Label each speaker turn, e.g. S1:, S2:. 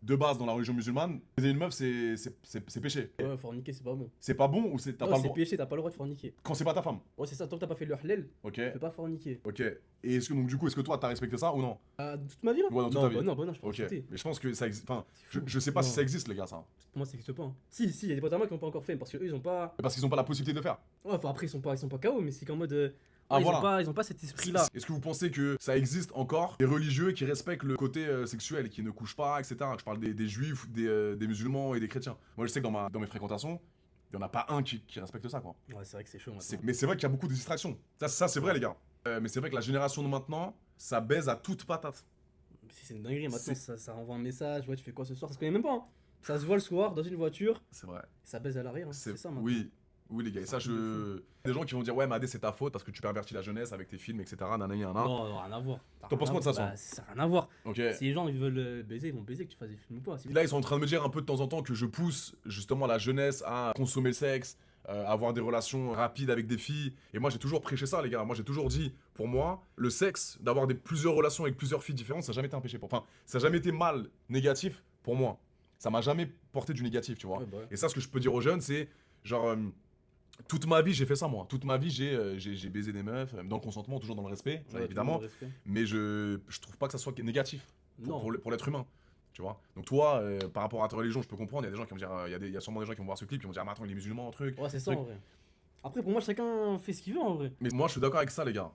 S1: de base dans la religion musulmane, baiser une meuf, c'est péché.
S2: Ouais, forniquer, c'est pas bon.
S1: C'est pas bon ou t'as
S2: Ouais,
S1: pas le
S2: c'est
S1: droit
S2: péché, t'as pas le droit de forniquer.
S1: quand c'est pas ta femme.
S2: Ouais, c'est ça, tant que t'as pas fait le halal,
S1: Ok,
S2: tu peux pas forniquer.
S1: ok. Et est-ce que donc du coup, est-ce que toi t'as respecté ça ou non?
S2: Toute ma vie là?
S1: Ouais, dans toute
S2: non,
S1: ta vie.
S2: bah non, je peux
S1: Ok.
S2: respecter.
S1: Mais je pense que ça existe. Enfin,
S2: C'est fou.
S1: je sais pas si
S2: Non.
S1: ça existe, les gars, ça.
S2: Pour moi, ça existe pas. Hein. Si, il y a des potes à moi qui ont pas encore fait, parce que eux, ils ont pas.
S1: Parce qu'ils ont pas la possibilité de le faire.
S2: Ouais, enfin après, ils sont pas KO, mais c'est qu'en mode.
S1: Ah,
S2: ouais,
S1: voilà.
S2: ils ont pas cet esprit-là.
S1: Est-ce que vous pensez que ça existe encore des religieux qui respectent le côté sexuel, qui ne couchent pas, etc. Je parle des juifs, des musulmans et des chrétiens. Moi, je sais que dans mes fréquentations, il y en a pas un qui respecte ça, quoi.
S2: Ouais, c'est vrai que c'est chaud maintenant.
S1: Mais c'est vrai qu'il y a beaucoup de distractions. Ça c'est vrai, les gars. Mais c'est vrai que la génération de maintenant, ça baise à toute patate.
S2: Si c'est une dinguerie, maintenant,
S1: C'est-
S2: ça renvoie un message. Ouais, tu fais quoi ce soir? Ça se connaît même pas. Hein. Ça se voit le soir dans une voiture,
S1: C'est vrai.
S2: ça baise à l'arrière. Hein. C'est ça maintenant.
S1: Oui. Oui, les gars, et ça,
S2: C'est un truc
S1: Des gens qui vont dire, ouais, Madé, c'est ta faute parce que tu pervertis la jeunesse avec tes films, etc. Nanani, nanana.
S2: Non, non, rien à voir.
S1: T'en penses quoi de ça,
S2: Bah, ça n'a rien à voir.
S1: Ok.
S2: Si les gens ils veulent baiser, ils vont baiser, que tu fasses des films ou pas.
S1: Là, ils sont en train de me dire un peu de temps en temps que je pousse justement la jeunesse à consommer le sexe, avoir des relations rapides avec des filles. Et moi, j'ai toujours prêché ça, les gars. Moi, j'ai toujours dit, pour moi, le sexe, d'avoir plusieurs relations avec plusieurs filles différentes, ça n'a jamais été un péché. Enfin, ça n'a jamais été mal, négatif pour moi. Ça m'a jamais porté du négatif, tu vois.
S2: Ouais, bah ouais.
S1: Et ça, ce que je peux dire aux jeunes, c'est genre. Toute ma vie, j'ai fait ça, moi. Toute ma vie, j'ai baisé des meufs, dans le consentement, toujours dans le respect, ça,
S2: Ouais,
S1: évidemment.
S2: tout le respect.
S1: Mais je trouve pas que ça soit négatif
S2: Non.
S1: pour l'être humain. Tu vois. Donc toi, par rapport à ta religion, je peux comprendre. Il y a des gens qui vont dire, il y a sûrement des gens qui vont voir ce clip, qui vont dire, mais attends, il est musulman, un truc.
S2: Ouais, c'est ça
S1: Truc.
S2: en vrai. Après, pour moi, chacun fait ce qu'il veut en vrai.
S1: Mais moi, je suis d'accord avec ça, les gars.